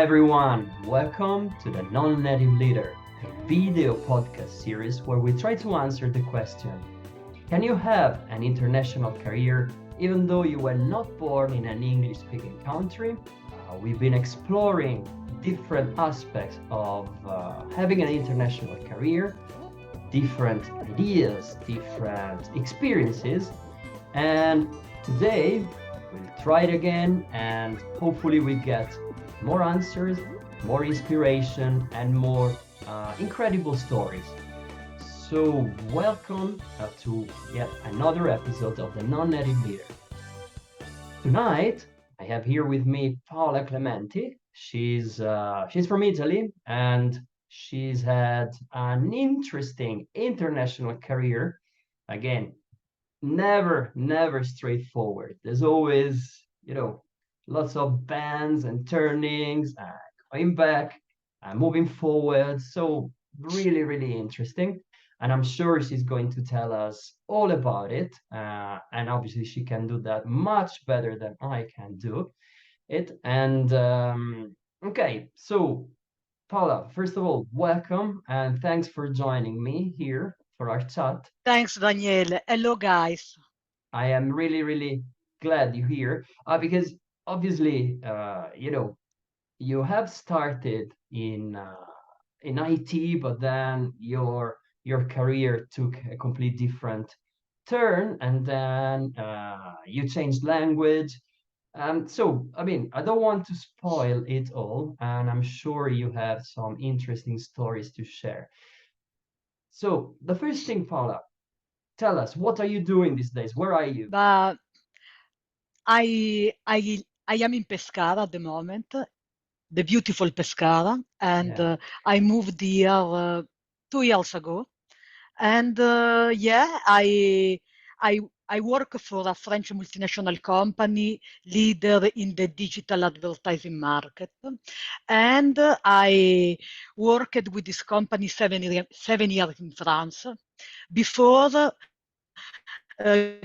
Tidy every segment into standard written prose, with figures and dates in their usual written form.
everyone, welcome to the Non-Native Leader, a video podcast series where we try to answer the question, can you have an international career even though you were not born in an English-speaking country? We've been exploring different aspects of having an international career, different ideas, different experiences, and today we'll try it again and hopefully we get more answers, more inspiration, and more incredible stories. So welcome to yet another episode of the Non-Native Leader. Tonight, I have here with me Paola Clementi. She's from Italy and she's had an interesting international career. Again, never straightforward. There's always, lots of bends and turnings, going back, moving forward. So really interesting. And I'm sure she's going to tell us all about it. And obviously she can do that much better than I can do it. And okay, so Paula, first of all, welcome and thanks for joining me here for our chat. Thanks, Daniele. Hello, guys. I am really glad you're here because obviously, you have started in IT, but then your career took a complete different turn, and then you changed language. So, I mean, I don't want to spoil it all, and I'm sure you have some interesting stories to share. So, the first thing, Paula, tell us, what are you doing these days? Where are you? But I am in Pescara at the moment, the beautiful Pescara, and Yeah. I moved here 2 years ago. And I I work for a French multinational company, leader in the digital advertising market. And I worked with this company 7 years in France before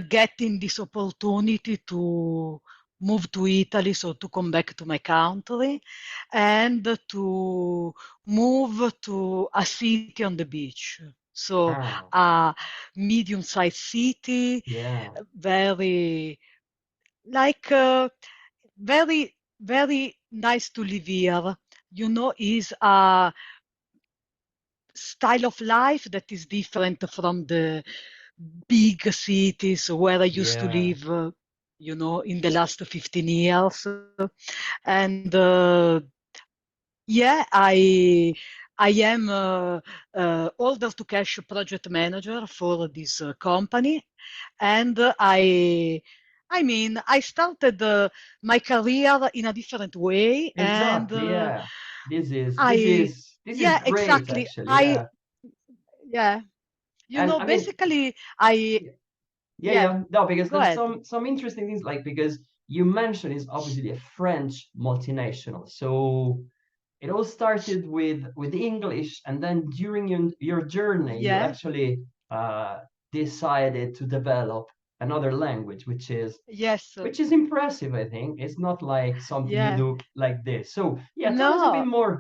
getting this opportunity to move to Italy, so to come back to my country and to move to a city on the beach. So Ah, a medium-sized city, yeah. very like very nice to live here. Is a style of life that is different from the big cities where I used to Yeah. live, in the last 15 years. And yeah, I am order to cash project manager for this company, and I started my career in a different way, and Exactly, yeah. This is this I is this is yeah, great exactly. actually, yeah. Yeah, And I mean, basically, I yeah, yeah. yeah. No, because Go there's ahead. some interesting things like because you mentioned is obviously a French multinational. So it all started with English, and then during your journey, you Yeah. actually decided to develop another language, Yes. which is impressive, I think. It's not like something you Yeah. do like this. So yeah, tell us a bit No. more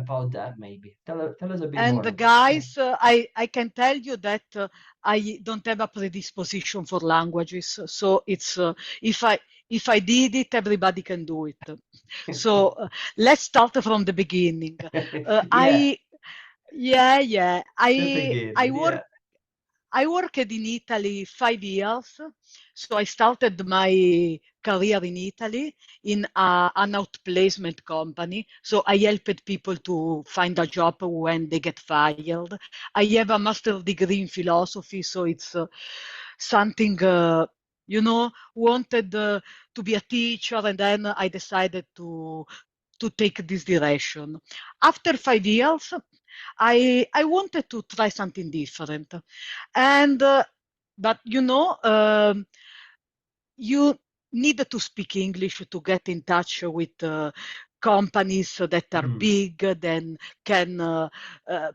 about that, maybe. Tell us a bit more And about that. Yeah. guys, I can tell you that I don't have a predisposition for languages. So it's if I did it, everybody can do it. So let's start from the beginning. Yeah, I yeah the I beginning. work Yeah. I worked in Italy 5 years. So I started my career in Italy in an outplacement company. So I helped people to find a job when they get fired. I have a master's degree in philosophy, so it's something, wanted to be a teacher, and then I decided to take this direction. After 5 years, I wanted to try something different, and but you need to speak English to get in touch with companies that are Mhm. big, then can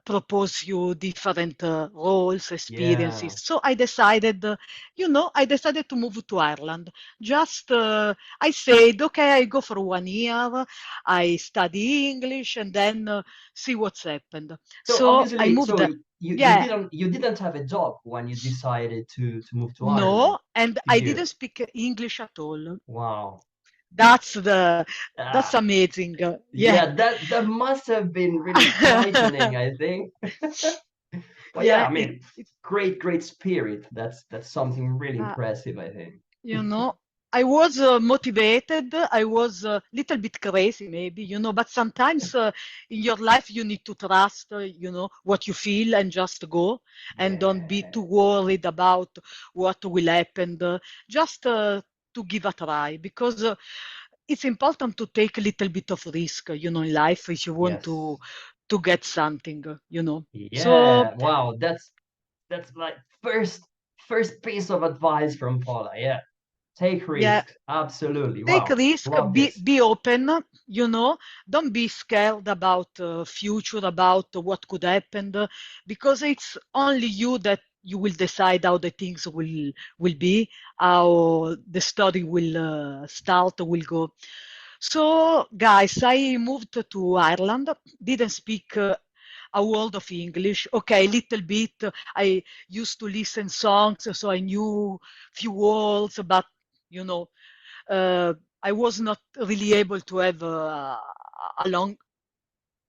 propose you different roles, experiences. Yeah. So I decided, I decided to move to Ireland. Just, I said, okay, I go for 1 year, I study English, and then see what's happened. So So I obviously, moved so there. you Yeah, didn't have a job when you decided to move to Ireland, no, and did I you? didn't speak English at all. Wow. That's the that's Ah, amazing. Yeah, yeah, that must have been really frightening, I think. But yeah, yeah. I mean, great spirit. That's something really Uh, impressive, I think. you know, I was motivated. I was a little bit crazy, maybe, but sometimes in your life you need to trust, what you feel and just go and don't be Yeah. too worried about what will happen. Just to give a try because it's important to take a little bit of risk, in life if you want to Yes. get something, So Yeah. Wow, that's like first piece of advice from Paula. Yeah. Take yeah, risks. Absolutely. take Wow. risk, Love be this. be open, don't be scared about future, about what could happen, because it's only you that you will decide how the things will be, how the story will start, will go. So, guys, I moved to Ireland, didn't speak a word of English. Okay, a little bit. I used to listen songs, so I knew few words, but you know, uh, I was not really able to have a long,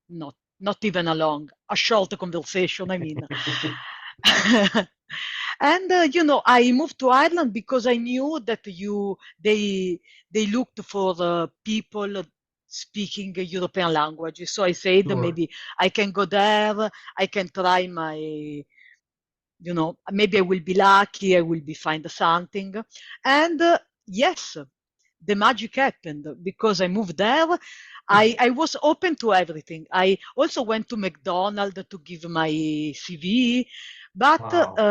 not even a short conversation. I mean, and I moved to Ireland because I knew that they looked for people speaking European languages. So I said Sure. maybe I can go there. I can try maybe I will be lucky. I will be find something. And yes, the magic happened because I moved there. I was open to everything. I also went to McDonald's to give my CV, but Wow.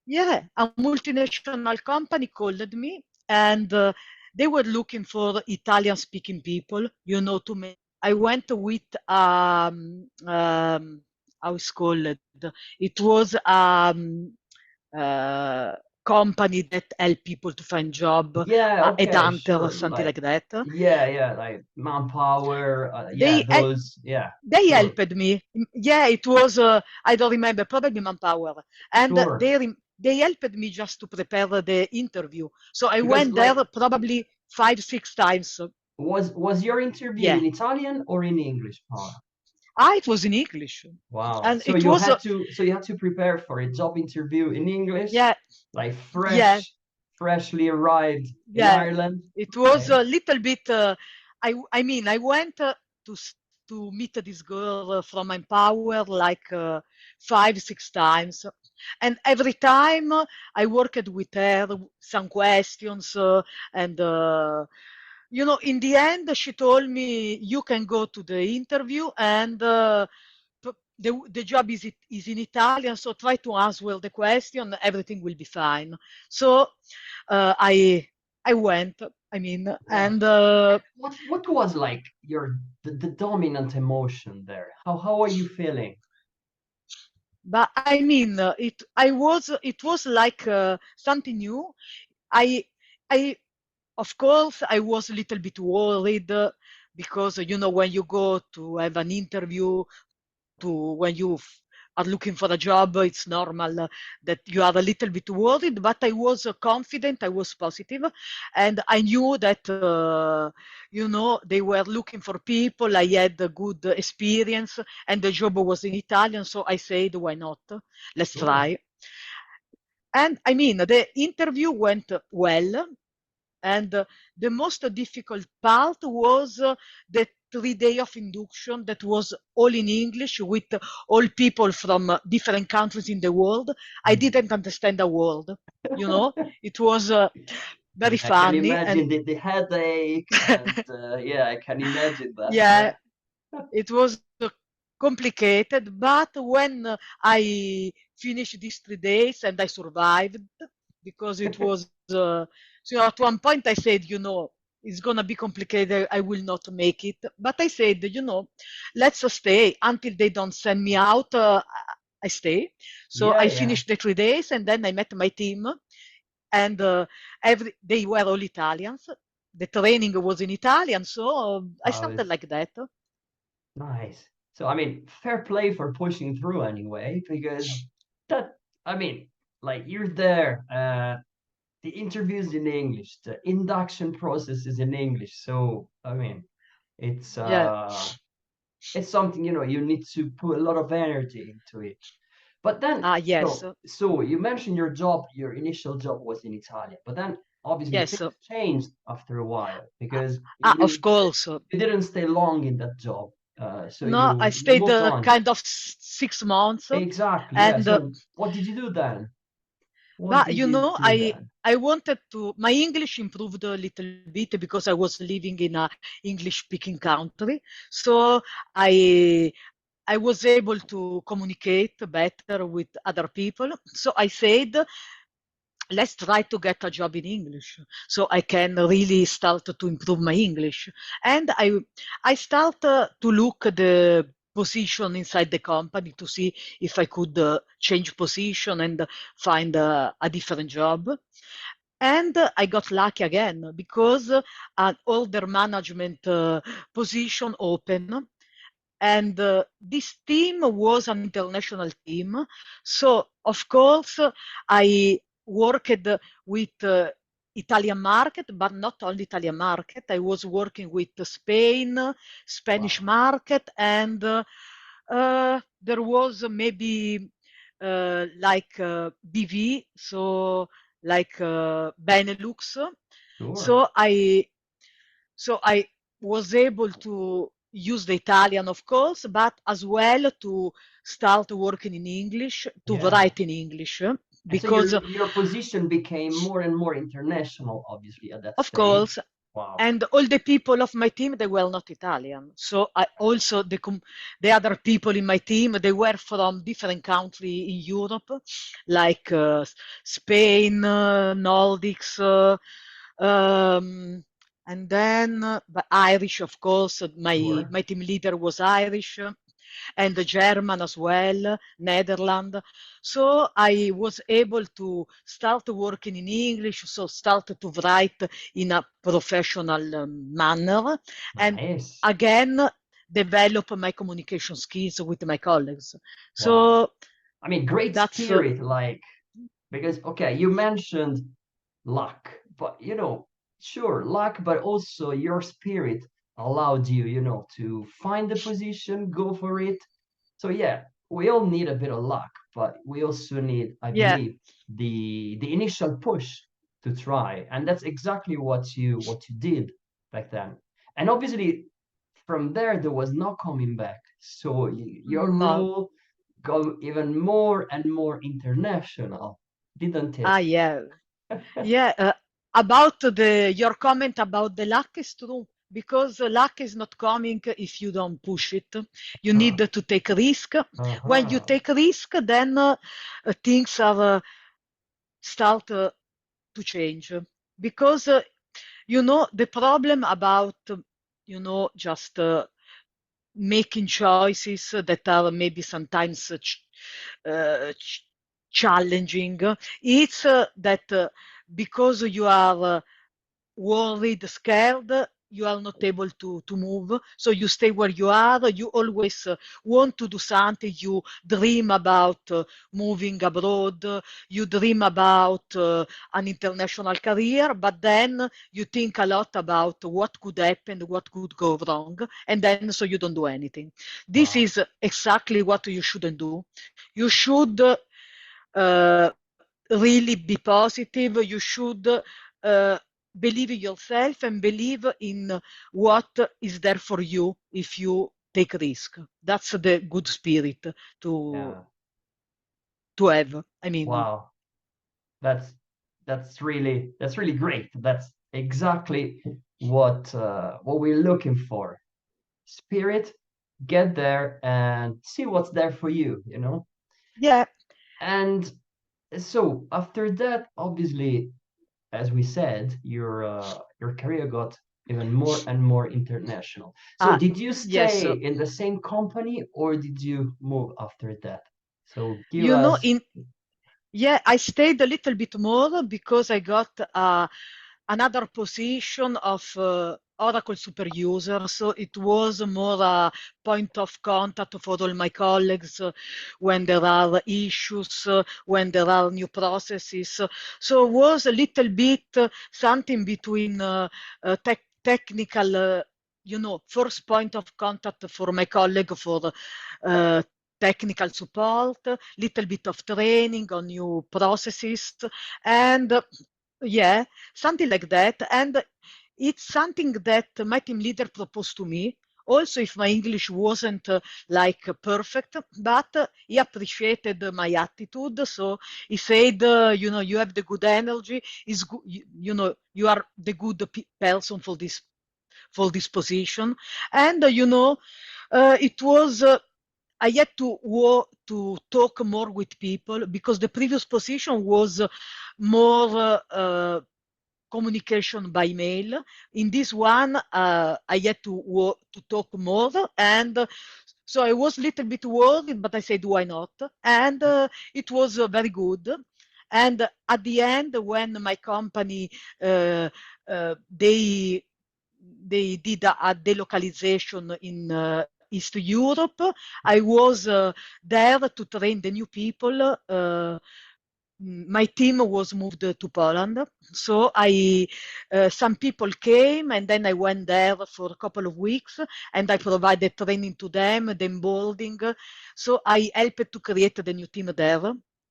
yeah, a multinational company called me and they were looking for Italian speaking people, to me. I went with how it's called. It was uh, company that help people to find job, Yeah, a okay, headhunter, sure. something Like, like that. yeah, like manpower. Yeah, They uh, those. Yeah, they sure, helped me. Yeah, it was I don't remember, probably Manpower, and sure. they helped me just to prepare the interview. So I Because went there like, probably 5, 6 times. was your interview Yeah, in Italian or in English, Paula? it was in English, Wow. and it was So you had to prepare for a job interview in English, yeah, like yeah, freshly arrived in yeah. Ireland. It was Okay. a little bit. I mean, I went to meet this girl from Empower like 5, 6 times, and every time I worked with her some questions, and in the end she told me you can go to the interview and. The job is in Italian, so try to answer the question. Everything will be fine. So uh, I I went. I mean, Wow. and What was like the dominant emotion there? How are you feeling? but I mean, it was like something new. I I of course I was a little bit worried because when you go to have an interview when you are looking for a job, it's normal that you are a little bit worried, but I was confident, I was positive, and I knew that, they were looking for people. I had a good experience, and the job was in Italian, so I said, why not? Let's Sure. try. And I mean, the interview went well, and the most difficult part was the 3 day of induction that was all in English with all people from different countries in the world. I Hmm. didn't understand a word, you know. It was very I can funny, and imagine the headache, and yeah, I can imagine that. yeah, Yeah. it was complicated. But when I finished these 3 days and I survived, because it was, at one point I said, it's gonna be complicated. I will not make it. But I said, let's stay until they don't send me out. I stay. So Yeah, I yeah. finished the 3 days, and then I met my team, and they were all Italians. The training was in Italian, so I started It's like that. nice. So, I mean, fair play for pushing through anyway, because that, I mean, like you're there, the interviews in English, the induction process is in English. So, I mean, it's Yeah. uh it's something, you need to put a lot of energy into it. But then, Ah, yes. so you mentioned your initial job was in Italy, but then obviously Yes. things changed after a while because Of course. you didn't stay long in that job. So No, I you stayed moved on. kind of 6 months, Exactly, yeah. and So what did you do then? What but did you do then? I wanted to. My English improved a little bit because I was living in a English-speaking country, so I I was able to communicate better with other people. So I said, let's try to get a job in English so I can really start to improve my English. And I start to look at the position inside the company to see if I could change position and find a different job. And I got lucky again because an older management position open, and this team was an international team. So, of course, I worked with Italian market, but not only Italian market. I was working with Spain, Spanish Wow, market, and there was maybe like BV, so like Benelux. sure. So I was able to use the Italian, of course, but as well to start working in English, to Yeah. write in English, And so because, your position became more and more international, obviously, at that of stage. course, Wow. and all the people of my team, they were not Italian. So I also the other people in my team, they were from different countries in Europe, like Spain, Nordics, um, and then but Irish, of course. My Sure. my team leader was Irish, and German as well, Netherlands. So I was able to start working in English, so start to write in a professional manner, and Nice. again develop my communication skills with my colleagues. Wow. So I mean, great that's spirit, like, because, okay, you mentioned luck, but, sure, luck, but also your spirit allowed you, to find the position, go for it. So, yeah, we all need a bit of luck, but we also need, I yeah, believe, the initial push to try. And that's exactly what you did back then. And obviously, from there was no coming back. So your no, role got even more and more international, didn't ah, it? yeah. Yeah, about the your comment about the luck is true because luck is not coming if you don't push it. You need Huh. to take a risk. When you Uh-huh. take risk, then things are start to change because the problem about just making choices that are maybe sometimes uh, ch- challenging. It's that because you are worried, scared, you are not able to move. So you stay where you are. You always want to do something. You dream about moving abroad. You dream about an international career, but then you think a lot about what could happen, what could go wrong, and then so you don't do anything. This Wow. is exactly what you shouldn't do. You should really be positive. You should believe in yourself and believe in what is there for you if you take risk. That's the good spirit to Yeah. to have. I mean, Wow. That's that's really great. That's exactly what we're looking for. Spirit, get there and see what's there for you. yeah, And so after that, obviously, as we said, your career got even more and more international. So did you Yes, stay in the same company or did you move after that? So give you know, us. in yeah, I stayed a little bit more because I got another position of Oracle super user. So it was more a point of contact for all my colleagues when there are issues, when there are new processes. So it was a little bit something between technical, first point of contact for my colleague for uh, technical support, little bit of training on new processes, and yeah, something like that. And it's something that my team leader proposed to me. Also, if my English wasn't like perfect, but he appreciated my attitude. So he said, you have the good energy. Is good, you are the good person for this position. And it was. I had to talk more with people because the previous position was more communication by mail. In this one, I had to talk more, and so I was a little bit worried, but I said, why not? And it was very good. And at the end, when my company uh, they did a delocalization in East Europe, I was there to train the new people. My team was moved to Poland. So some people came and then I went there for a couple of weeks and I provided training to them, the onboarding. So I helped to create the new team there.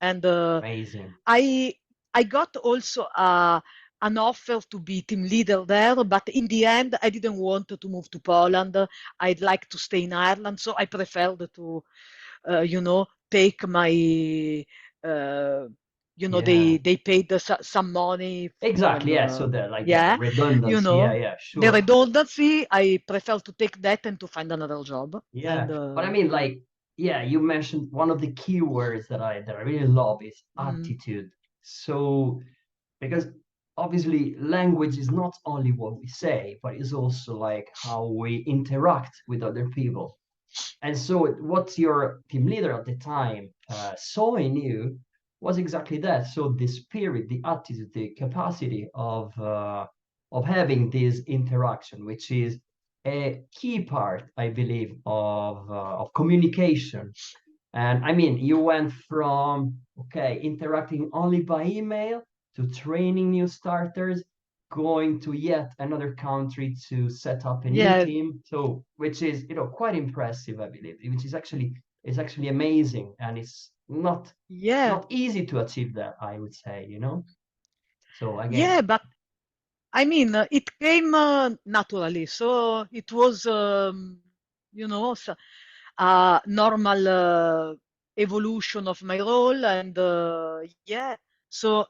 And Amazing. I I got also an offer to be team leader there, but in the end, I didn't want to move to Poland. I'd like to stay in Ireland, so I preferred to, take my, uh, Yeah. they paid some money Exactly. when, Yeah. So the like the yeah, you redundancy. Yeah. know, Yeah. the Sure. redundancy. I prefer to take that and to find another job. Yeah. And But I mean, like, yeah, you mentioned one of the key words that I really love is mm, attitude. So because obviously language is not only what we say, but it's also like how we interact with other people. And so what your team leader at the time saw in you was exactly that. So the spirit, the attitude, the capacity of having this interaction, which is a key part, I believe, of communication. And I mean, you went from, okay, interacting only by email to training new starters, going to yet another country to set up a new yeah, team. So, which is, quite impressive, I believe, which is actually amazing. And it's not yeah, not easy to achieve that, I would say. So yeah, again, but I mean, it came naturally, so it was, a normal evolution of my role, and yeah, so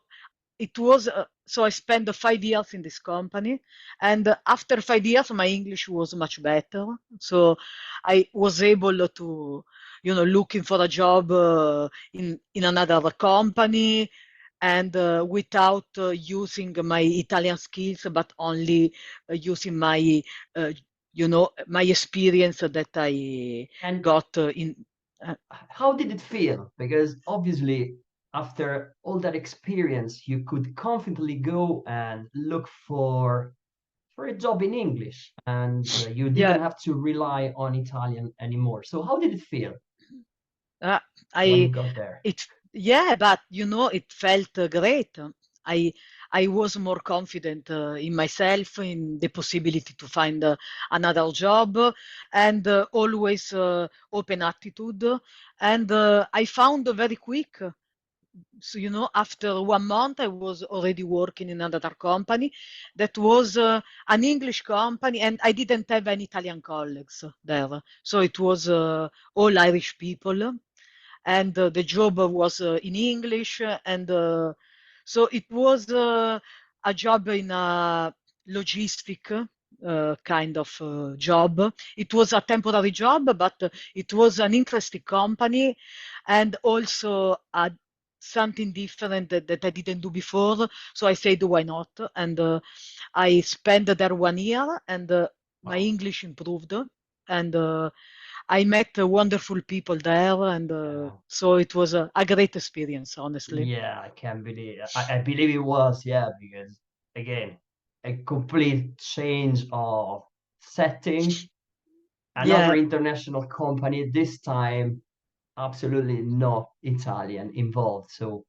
it was. So I spent 5 years in this company, and after 5 years, my English was much better. So I was able to, looking for a job in another company, and without using my Italian skills, but only using my, uh, my experience that I and got in. Uh, how did it feel? Because obviously, after all that experience, you could confidently go and look for a job in English, and you yeah, didn't have to rely on Italian anymore. So how did it feel uh, when you I got there? yeah, but it felt great. I I was more confident in myself, in the possibility to find another job, and always open attitude. And I found very quick. So, after 1 month, I was already working in another company that was an English company, and I didn't have any Italian colleagues there. So it was all Irish people, and the job was in English, and so it was a job in a logistic kind of job. It was a temporary job, but it was an interesting company, and also something different that I didn't do before. So I said, why not? And I spent there 1 year, and my Wow. English improved, and I met wonderful people there, and Yeah. so it was a great experience, honestly. Yeah, I can't believe I believe it was, yeah, because again, a complete change of setting, another Yeah, international company, this time absolutely no Italian involved. So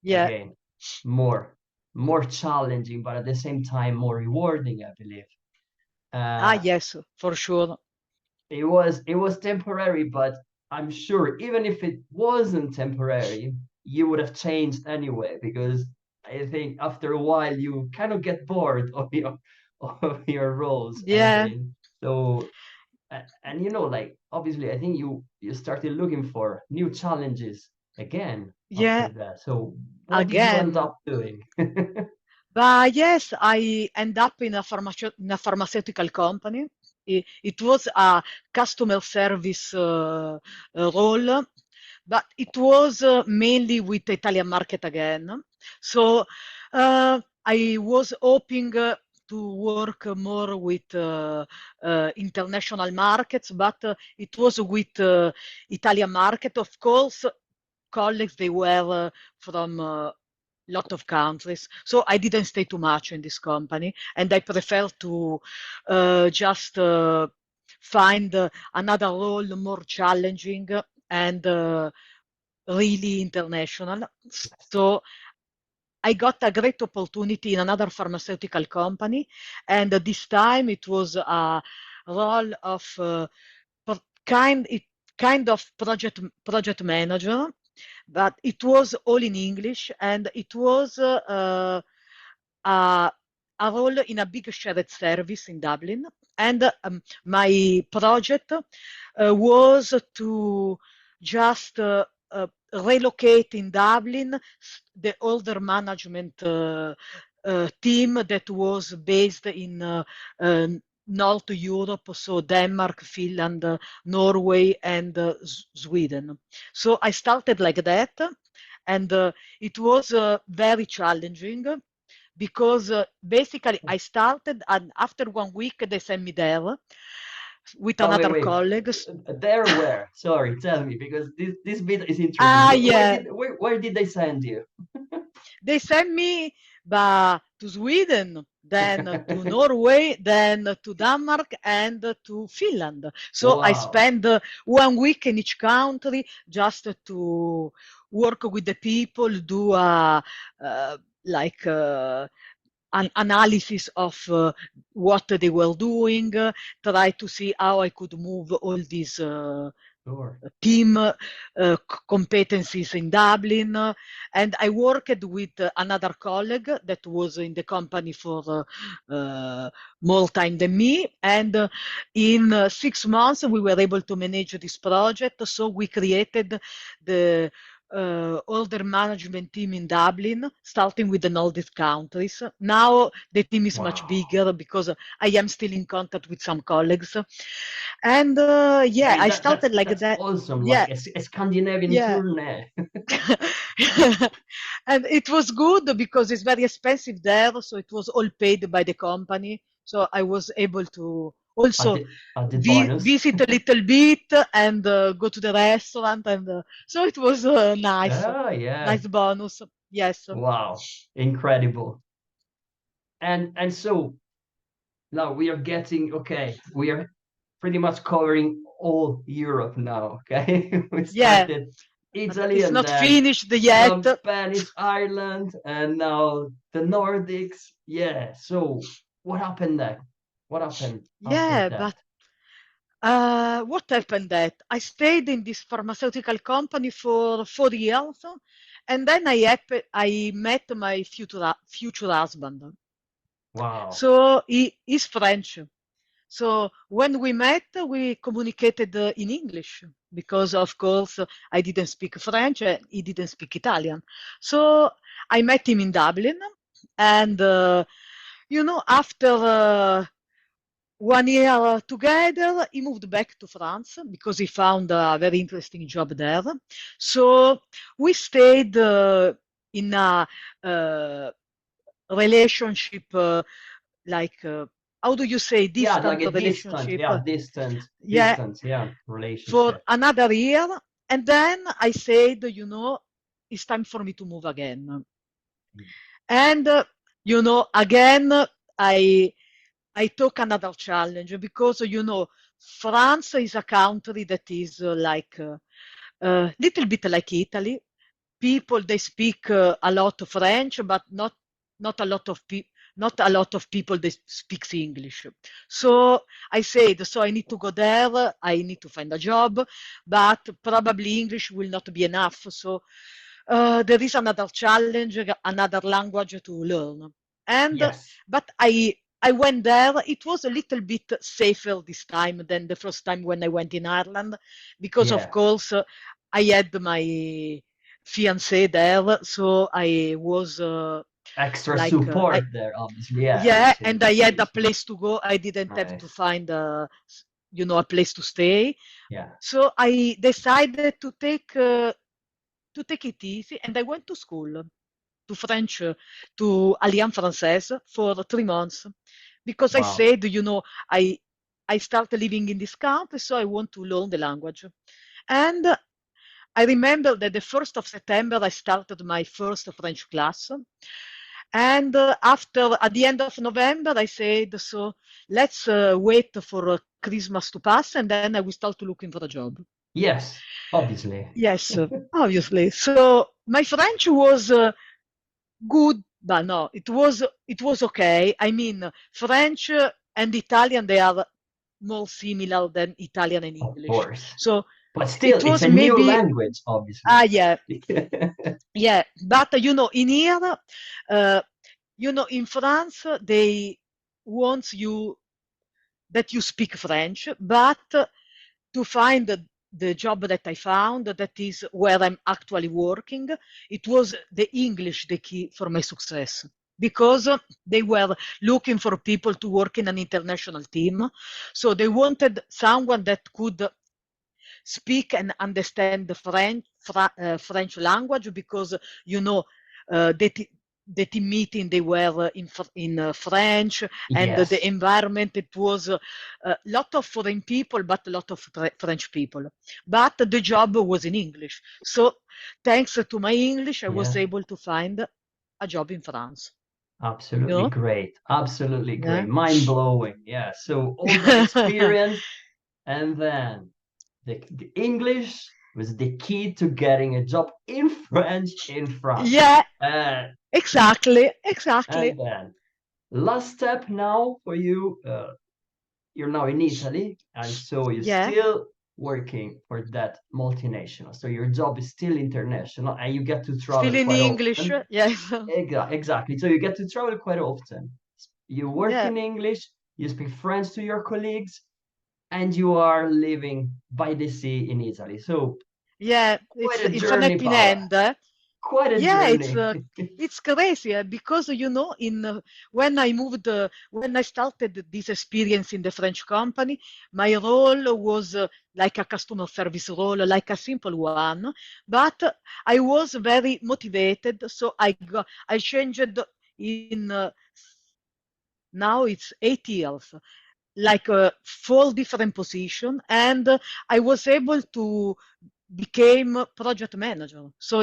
yeah. again, more more challenging, but at the same time more rewarding, I believe. Ah, Uh, yes, for sure. it was temporary, but I'm sure even if it wasn't temporary, you would have changed anyway, because I think after a while you kind of get bored of your roles Yeah, again. So and like obviously I think you started looking for new challenges again yeah, after that. So what did you end again. up doing? But yes, I end up in a pharmaceutical company. It was a customer service role, but it was mainly with the Italian market again. So I was hoping to work more with international markets, but it was with Italian market. Of course, colleagues, they were from lot of countries. So I didn't stay too much in this company, and I prefer to just find another role more challenging and really international. So I got a great opportunity in another pharmaceutical company, and this time it was a role of pro- kind it kind of project manager, but it was all in English, and it was a, a role in a big shared service in Dublin. And my project was to just relocate in Dublin the older management team that was based in North Europe, so Denmark, Finland, Norway, and Sweden. So I started like that, and it was very challenging because basically I started, and after 1 week they sent me there with Oh, wait, another wait. colleague. There where? Sorry, tell me, because this bit is interesting. Ah, Where yeah, did where did they send you? they sent me to Sweden, then to Norway, then to Denmark, and to Finland. So I Wow. spent 1 week in each country just to work with the people, do uh, like an analysis of what they were doing, try to see how I could move all these Sure. team competencies in Dublin. And I worked with another colleague that was in the company for more time than me. And in 6 months, we were able to manage this project. So we created the older management team in Dublin, starting with the Nordic countries. Now the team is much Wow. bigger because I am still in contact with some colleagues. And I yeah, mean I that started like that's that. awesome. Yeah, Like a Scandinavian yeah. tourney. And it was good because it's very expensive there, so it was all paid by the company. So I was able to also Added bonus. visit a little bit and go to the restaurant, and so it was nice, Oh yeah. nice bonus. Yes, Wow. Incredible. And so now we are getting okay. We are pretty much covering all Europe now. Okay. We yeah, started but Italy it's and not then finished yet. some Spanish Ireland and now the Nordics. Yeah. So what happened there? What happened after Yeah, that? but what happened that I stayed in this pharmaceutical company for 4 years, and then I met my future husband. Wow. So he's French. So when we met, we communicated in English because, of course, I didn't speak French and he didn't speak Italian. So I met him in Dublin, and after 1 year together, he moved back to France because he found a very interesting job there. So we stayed in a uh, relationship, like, how do you say, Yeah, like distant a distant, relationship? yeah, distant, Yeah, distant, yeah, for relationship. another year. And then I said, it's time for me to move again. And, again, I I took another challenge because, France is a country that is like a little bit like Italy. People, they speak a lot of French, but not a lot of not a lot of people they speaks English. So I said, so I need to go there. I need to find a job, but probably English will not be enough. So there is another challenge, another language to learn. And Yes, but I went there. It was a little bit safer this time than the first time when I went in Ireland, because of yeah, course I had my fiancé there, so I was extra like support there, obviously. Yeah, yeah, it's and I had a obviously place to go. I didn't have to nice. find a place to stay. Yeah. So I decided to take it easy, and I went to school, to French, to Alliance Française for 3 months, because I Wow. said, I started living in this country, so I want to learn the language. And I remember that the 1st of September, I started my first French class. And at the end of November, I said, so let's wait for Christmas to pass, and then I will start looking for a job. Yes, obviously. Yes, obviously. So my French was good, but no, it was okay. I mean, French and Italian, they are more similar than Italian and Of English. course. So But still, it it's was a new maybe language, obviously. yeah, yeah. But in here, uh, in France, they want you that you speak French, but to find the job that I found, that is where I'm actually working, it was the English the key for my success. Because they were looking for people to work in an international team. So they wanted someone that could speak and understand the French language, because you know the team meeting they were in French, and the Yes. environment, it was a lot of foreign people but a lot of French people, but the job was in English. So thanks to my English, I was Yeah. able to find a job in France. you Absolutely know great. Absolutely yeah. great. Mind blowing. Yeah. So all that experience, and then the English was the key to getting a job in French in France. Yeah, Uh, exactly. and then last step now for you. You're now in Italy, and so you're Yeah, still working for that multinational. So your job is still international, and you get to still travel in quite English. often. Yes. Exactly. So you get to travel quite often. You work Yeah, in English, you speak French to your colleagues, and you are living by the sea in Italy. So yeah, quite it's a it's an journey, happy Paola. end. Quite a Yeah, journey. it's crazy, because in when I started this experience in the French company, my role was like a customer service role, like a simple one, but I was very motivated, so I changed in now it's 8 years, like 4 different positions, and I was able to became project manager. So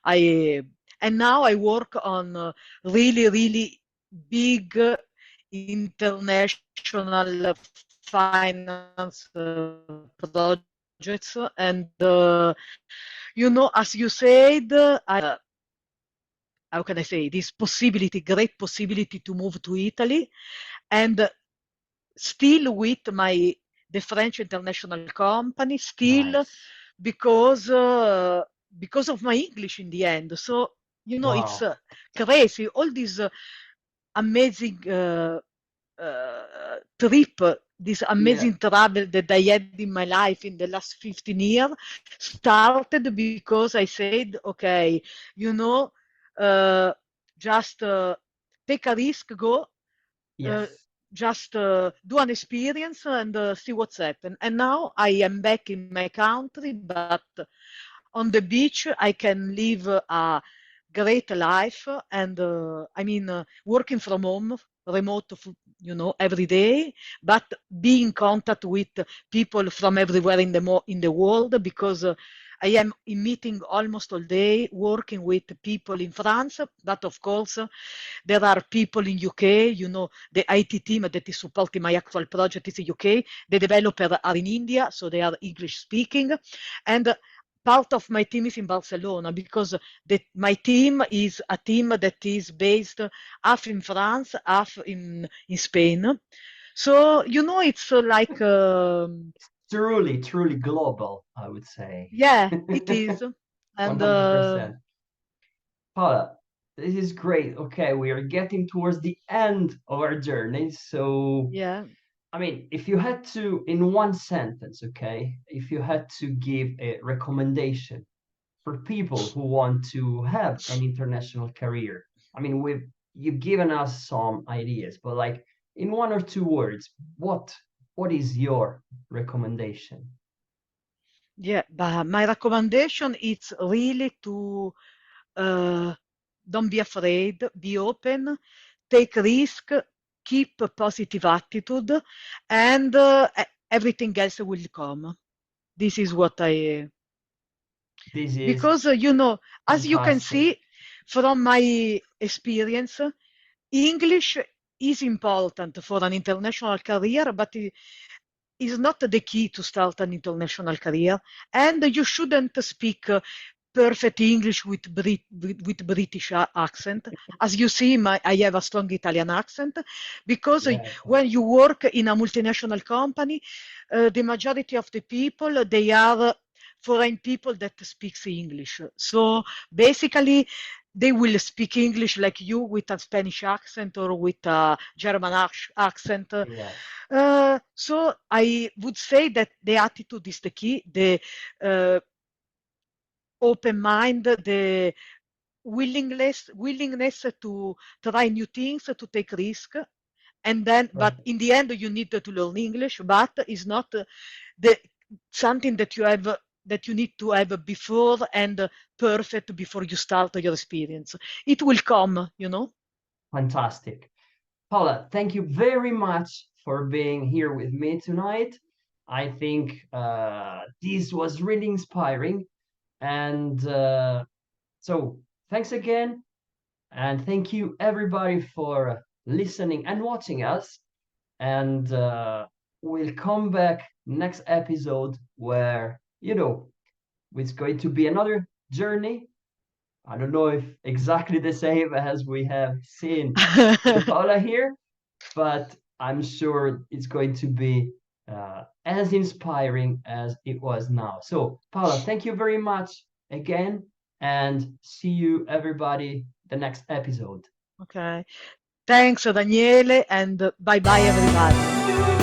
I and now I work on really, really big international finance projects. And as you said, how can I say, this possibility, great possibility to move to Italy, and still with the French international company, still Nice. because uh, because of my English in the end. So it's Wow. crazy. All these amazing trip, this Yeah. amazing travel that I had in my life in the last 15 years started because I said, okay, you know, uh, just take a risk, go, uh, Yes. just do an experience and see what's happened. And now I am back in my country, but on the beach, I can live a great life, and working from home, remote, every day, but be in contact with people from everywhere in the world, because I am in meeting almost all day, working with people in France, but of course there are people in UK, the IT team that is supporting my actual project is in UK, the developers are in India, so they are English speaking, and part of my team is in Barcelona, because my team is a team that is based half in France, half in Spain. So, it's like, Truly, truly global, I would say. yeah, it is. And 100%. Paula, this is great. Okay, we are getting towards the end of our journey. So, yeah, I mean, if you had to, in one sentence, okay, if you had to give a recommendation for people who want to have an international career, I mean, you've given us some ideas, but like in one or two words, what is your recommendation? yeah, but my recommendation is really to uh, don't be afraid, be open, take risk, keep a positive attitude, and everything else will come. This is what I, This is because as you can fantastic. see from my experience, English is important for an international career, but is not the key to start an international career. And you shouldn't speak perfect English with British accent. As you see, I have a strong Italian accent, because Yeah, when you work in a multinational company, the majority of the people, they are foreign people that speaks English. So basically, they will speak English like you, with a Spanish accent or with a German accent. yes. So I would say that the attitude is the key, the uh, open mind, the willingness to try new things, to take risk, and then, but Perfect. in the end, you need to learn English, but it's not the something that you need to have before and perfect before you start your experience. It will come. Fantastic. Paula, thank you very much for being here with me tonight. I think this was really inspiring. And so, thanks again. And thank you, everybody, for listening and watching us. And we'll come back next episode where, it's going to be another journey. I don't know if exactly the same as we have seen with Paula here, but I'm sure it's going to be as inspiring as it was now. So, Paula, thank you very much again, and see you, everybody, the next episode. Okay. Thanks, Daniele, and bye bye, everybody.